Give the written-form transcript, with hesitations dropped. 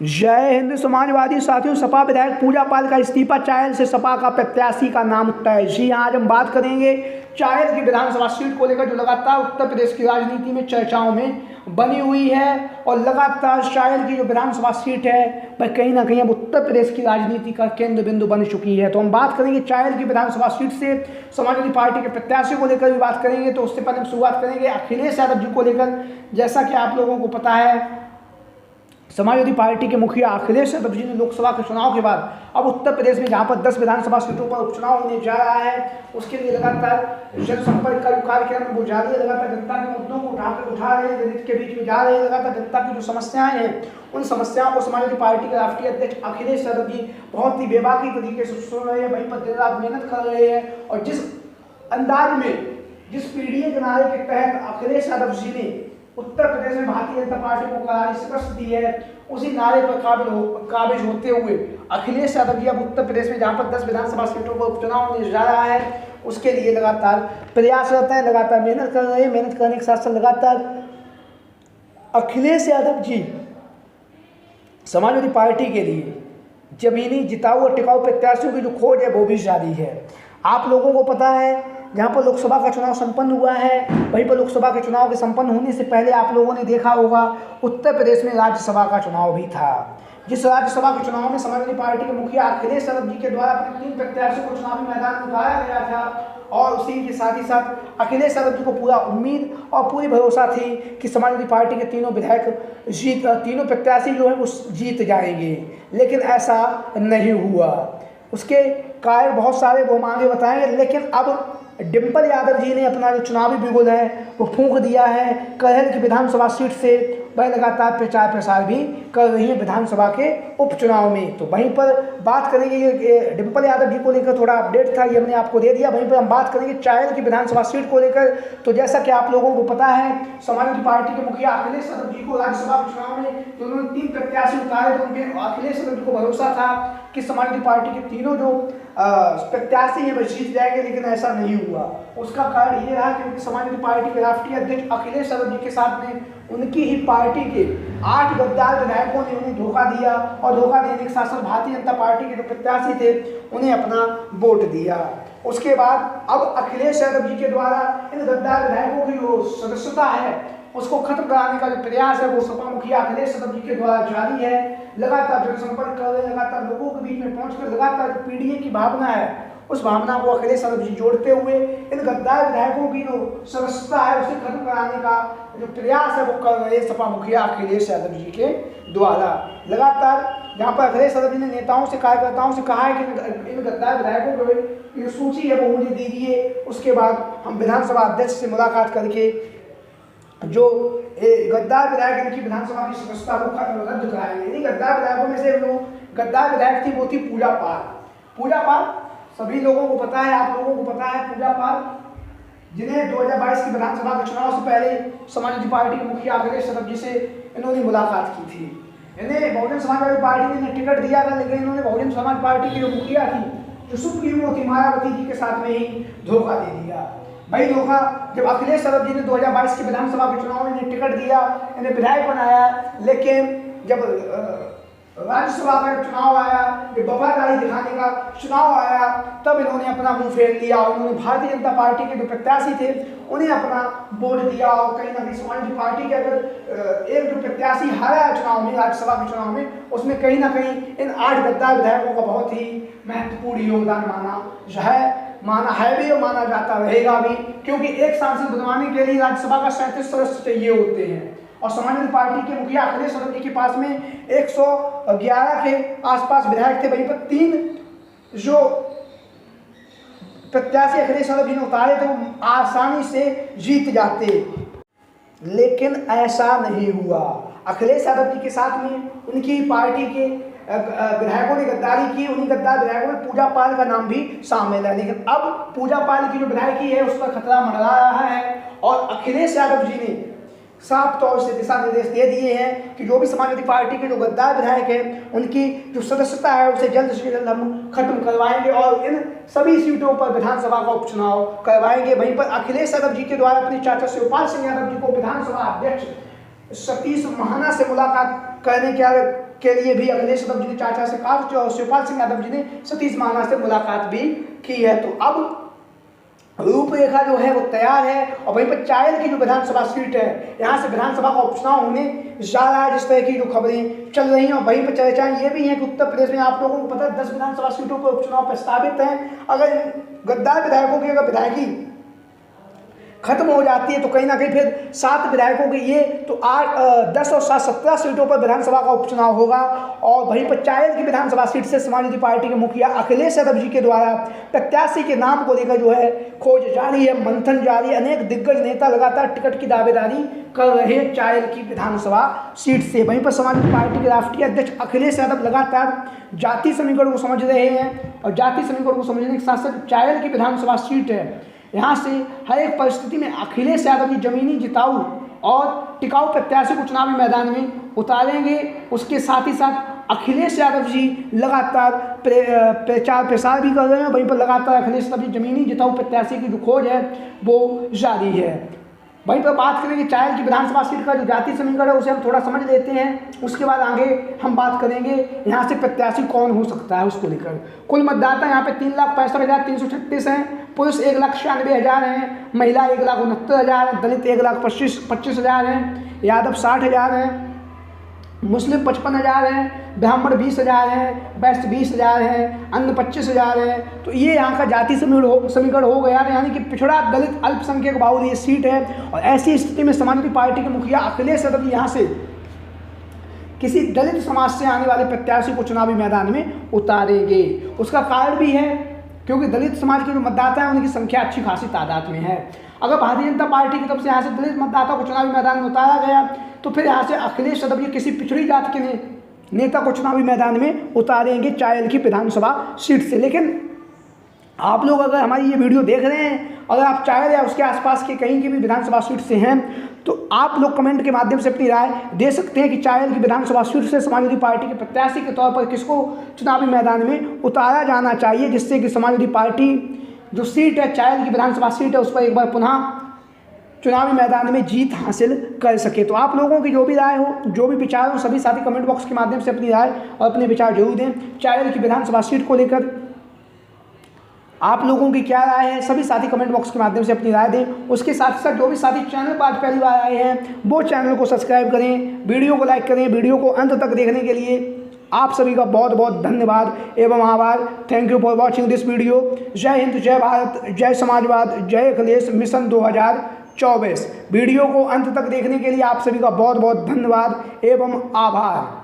जय हिंद। समाजवादी साथियों, सपा विधायक पूजा पाल का इस्तीफा, चायल से सपा का प्रत्याशी का नाम तय। जी हाँ, आज हम बात करेंगे चायल की विधानसभा सीट को लेकर जो लगातार उत्तर प्रदेश की राजनीति में चर्चाओं में बनी हुई है और लगातार चायल की जो विधानसभा सीट है वह कहीं ना कहीं अब उत्तर प्रदेश की राजनीति का केंद्र बिंदु बन चुकी है। तो हम बात करेंगे चायल की विधानसभा सीट से समाजवादी पार्टी के प्रत्याशी को लेकर भी बात करेंगे। तो उससे पहले हम शुरुआत करेंगे अखिलेश यादव जी को लेकर। जैसा कि आप लोगों को पता है, समाजवादी पार्टी के मुखिया अखिलेश यादव जी ने लोकसभा के चुनाव के बाद अब उत्तर प्रदेश में जहां पर 10 विधानसभा सीटों पर उपचुनाव होने जा रहा है, उसके लिए लगातार जनसंपर्क का कार्यक्रम वो जारी है। लगातार जनता के मुद्दों को उठा रहे हैं, जनता के बीच में जा रहे हैं। लगातार जनता की जो समस्याएं हैं उन समस्याओं को समाजवादी पार्टी के राष्ट्रीय अध्यक्ष अखिलेश यादव जी बहुत ही बेबाकी तरीके से सुन रहे हैं, वहीं पर दिन रात मेहनत कर रहे हैं। और जिस अंदाज में, जिस पीढ़ी के नारे के तहत अखिलेश यादव जी ने उत्तर प्रदेश में भारतीय जनता पार्टी को करारी शिकस्त दी है, उसी नारे पर काबिज होते हुए अखिलेश यादव जी अब उत्तर प्रदेश में जहां पर 10 विधानसभा सीटों पर उपचुनाव होने जा रहा है उसके लिए लगातार प्रयासरत हैं, लगातार मेहनत कर रहे हैं। मेहनत करने के साथ साथ लगातार अखिलेश यादव जी समाजवादी पार्टी के लिए जमीनी जिताऊ और टिकाऊ प्रत्याशियों की जो खोज है वो भी जारी है। आप लोगों को पता है, जहाँ पर लोकसभा का चुनाव संपन्न हुआ है वहीं पर लोकसभा के चुनाव के संपन्न होने से पहले आप लोगों ने देखा होगा उत्तर प्रदेश में राज्यसभा का चुनाव भी था। जिस राज्यसभा के चुनाव में समाजवादी पार्टी के मुखिया अखिलेश यादव जी के द्वारा अपने 3 प्रत्याशियों को चुनावी मैदान में उतारा गया था और उसी के साथ ही साथ अखिलेश यादव जी को पूरा उम्मीद और पूरी भरोसा थी कि समाजवादी पार्टी के तीनों तीनों प्रत्याशी जो है वो जीत जाएंगे, लेकिन ऐसा नहीं हुआ। उसके कारण बहुत सारे वो आगे बताएंगे, लेकिन अब डिम्पल यादव जी ने अपना जो चुनावी बिगुल है वो फूंक दिया है। कहल की विधानसभा सीट से वह लगातार प्रचार प्रसार भी कर रही है विधानसभा के उपचुनाव में। तो वहीं पर बात करेंगे, ये डिम्पल यादव जी को लेकर थोड़ा अपडेट था, ये हमने आपको दे दिया। वहीं पर हम बात करेंगे चायल की विधानसभा सीट को लेकर। तो जैसा कि आप लोगों को पता है, समाजवादी पार्टी के मुखिया अखिलेश यादव जी को राज्यसभा के चुनाव में तो उन्होंने 3 प्रत्याशी उतारे, तो उनके अखिलेश यादव जी को भरोसा था कि समाजवादी पार्टी के तीनों जो प्रत्याशी हैं वह जीत जाएंगे, लेकिन ऐसा नहीं हुआ। उसका कारण ये रहा क्योंकि समाजवादी पार्टी के राष्ट्रीय अध्यक्ष अखिलेश यादव जी के साथ में उनकी ही पार्टी के 8 गद्दार विधायकों ने उन्हें धोखा दिया और धोखा देने के साथ साथ भारतीय जनता पार्टी के जो प्रत्याशी थे उन्हें अपना वोट दिया। उसके बाद अब अखिलेश यादव जी के द्वारा इन गद्दार विधायकों की जो सदस्यता है उसको खत्म कराने का जो प्रयास है वो सपा मुखिया अखिलेश यादव जी के द्वारा जारी है। लगातार जनसंपर्क कर रहे हैं, लगातार लोगों के बीच में पहुंचकर लगातार पीढ़ी की भावना है उस भावना को अखिलेश यादव जी जोड़ते हुए इन गद्दार विधायकों की जो सदस्यता है उसे खत्म कराने का जो प्रयास है वो कर रहे हैं सपा मुखिया अखिलेश यादव जी के द्वारा। लगातार जहाँ पर अखिलेश यादव जी ने नेताओं से, कार्यकर्ताओं से कहा है कि इन गद्दार विधायकों की जो सूची है वो मुझे दीजिए, उसके बाद हम विधानसभा अध्यक्ष से मुलाकात करके जो गद्दार विधायक इनकी विधानसभा की सदस्यता को रद्द कराएंगे। इन्हीं गद्दार विधायकों में से जो गद्दार विधायक थी वो थी पूजा पाल। सभी लोगों को पता है, आप लोगों को पता है, पूजा पाल जिन्हें 2022 की विधानसभा के चुनाव से पहले समाजवादी पार्टी के मुखिया अखिलेश यादव जी से इन्होंने मुलाकात की थी। इन्हें बहुजन समाजवादी पार्टी ने टिकट दिया था, लेकिन इन्होंने बहुजन समाज पार्टी की जो मुखिया थी, जो सुप्रीमो थी मायावती जी के साथ में ही धोखा दे दिया। भाई धोखा, जब अखिलेश यादव जी ने 2022 की विधानसभा के चुनाव में टिकट दिया, इन्हें विधायक बनाया, लेकिन जब राज्यसभा का चुनाव आया, ये वफादारी दिखाने का चुनाव आया, तब इन्होंने अपना मुंह फेर लिया और इन्होंने भारतीय जनता पार्टी के जो प्रत्याशी थे उन्हें अपना वोट दिया। और कहीं ना कहीं समाजवादी पार्टी के अगर एक जो प्रत्याशी हारा है चुनाव में, राज्यसभा के चुनाव में, उसमें कहीं ना कहीं इन 8 गद्दार विधायकों का बहुत ही महत्वपूर्ण योगदान माना है भी और माना जाता रहेगा भी, क्योंकि एक सांसद बनवाने के लिए राज्यसभा का 37 सदस्य चाहिए होते हैं और समाजवादी पार्टी के मुखिया अखिलेश यादव जी के पास में 111 के आसपास विधायक थे। वहीं पर 3 जो प्रत्याशी अखिलेश यादव जी ने उतारे थे वो आसानी से जीत जाते, लेकिन ऐसा नहीं हुआ। अखिलेश यादव जी के साथ में उनकी पार्टी के विधायकों ने गद्दारी की। उन्हीं गद्दार विधायकों में पूजा पाल का नाम भी शामिल है, लेकिन अब पूजा पाल की जो विधायकी है उस पर खतरा मंडरा रहा है और अखिलेश यादव जी ने साफ तौर से दिशा निर्देश दे दिए हैं कि जो भी समाजवादी पार्टी के जो गद्दार विधायक हैं उनकी जो सदस्यता है उसे जल्द से जल्द हम खत्म करवाएंगे और इन सभी सीटों पर विधानसभा का उपचुनाव करवाएंगे। वहीं पर अखिलेश यादव जी के द्वारा अपने चाचा शिवपाल सिंह यादव जी को विधानसभा अध्यक्ष सतीश महाना से मुलाकात करने के लिए भी अखिलेश यादव जी ने चाचा से कहा, तो शिवपाल सिंह यादव जी ने सतीश महाना से मुलाकात भी की है। तो अब रूपरेखा जो है वो तैयार है। और वहीं पर चायल की जो विधानसभा सीट है, यहाँ से विधानसभा का उपचुनाव होने जा रहा है, जिस तरह की जो खबरें चल रही हैं। और वहीं पर चर्चाएं ये भी हैं कि उत्तर प्रदेश में आप लोगों को पता है 10 विधानसभा सीटों पर उपचुनाव प्रस्तावित हैं। अगर गद्दार विधायकों की अगर विधायकी खत्म हो जाती है तो कहीं ना कहीं फिर 7 विधायकों के ये तो 10 और 7 17 सीटों पर विधानसभा का उपचुनाव होगा। और वहीं पर चायल की विधानसभा सीट से समाजवादी पार्टी के मुखिया अखिलेश यादव जी के द्वारा प्रत्याशी के नाम को लेकर जो है खोज जारी है, मंथन जारी है। अनेक दिग्गज नेता लगातार टिकट की दावेदारी कर रहे हैं चायल की विधानसभा सीट से। वहीं पर समाजवादी पार्टी के राष्ट्रीय अध्यक्ष अखिलेश यादव लगातार जाति समीकरण को समझ रहे हैं। और जाति समीकरण को समझने के साथ साथ चायल की विधानसभा सीट है, यहाँ से हर एक परिस्थिति में अखिलेश यादव जी जमीनी जिताऊ और टिकाऊ प्रत्याशी को चुनावी मैदान में उतारेंगे। उसके साथ ही साथ अखिलेश यादव जी लगातार प्रचार प्रसार भी कर रहे हैं। वहीं पर लगातार अखिलेश यादव जी जमीनी जिताऊ प्रत्याशी की जो खोज है वो जारी है। वहीं पर बात करेंगे चायल की विधानसभा सीट का जो जाति समीकरण है उसे हम थोड़ा समझ लेते हैं, उसके बाद आगे हम बात करेंगे यहाँ से प्रत्याशी कौन हो सकता है उसको लेकर। कुल मतदाता यहाँ पे 3,65,336 हैं, पुरुष 1,96,000 हैं, महिला 1,69,000 हैं, दलित 1,25,000 हैं, यादव 60,000 हैं, मुस्लिम 55,000 हैं, ब्राह्मण 20,000 हैं, वैश्य 20,000 हैं, अन्य 25,000 हैं। तो ये यहाँ का जाति समीकरण हो गया, यानी कि पिछड़ा दलित अल्पसंख्यक बाहुल ये सीट है। और ऐसी स्थिति में समाजवादी पार्टी के मुखिया अखिलेश यादव यहाँ से किसी दलित समाज से आने वाले प्रत्याशी को चुनावी मैदान में उतारेंगे। उसका कारण भी है क्योंकि दलित समाज के जो मतदाता हैं उनकी संख्या अच्छी खासी तादाद में है। अगर भारतीय जनता पार्टी की तरफ से यहाँ से दलित मतदाता को चुनावी मैदान में उतारा गया तो फिर यहाँ से अखिलेश यादव जी किसी पिछड़ी जाति के नेता को चुनावी मैदान में उतारेंगे चायल की विधानसभा सीट से। लेकिन आप लोग अगर हमारी ये वीडियो देख रहे हैं, अगर आप चायल या उसके आसपास के कहीं की भी विधानसभा सीट से हैं तो आप लोग कमेंट के माध्यम से अपनी राय दे सकते हैं कि चायल की विधानसभा सीट से समाजवादी पार्टी के प्रत्याशी के तौर पर किसको चुनावी मैदान में उतारा जाना चाहिए, जिससे कि समाजवादी पार्टी जो सीट है चायल की विधानसभा सीट है उस पर एक बार पुनः चुनावी मैदान में जीत हासिल कर सके। तो आप लोगों की जो भी राय हो, जो भी विचार हो, सभी साथी कमेंट बॉक्स के माध्यम से अपनी राय और अपने विचार जरूर दें। चायल की विधानसभा सीट को लेकर आप लोगों की क्या राय है, सभी साथी कमेंट बॉक्स के माध्यम से अपनी राय दें। उसके साथ साथ जो भी साथी चैनल पर आज पहली बार आए हैं वो चैनल को सब्सक्राइब करें, वीडियो को लाइक करें। वीडियो को अंत तक देखने के लिए आप सभी का बहुत बहुत धन्यवाद एवं आभार। Thank you for watching this video. जय हिंद, जय भारत, जय समाजवाद, जय अखिलेश मिशन 2024। वीडियो को अंत तक देखने के लिए आप सभी का बहुत बहुत धन्यवाद एवं आभार।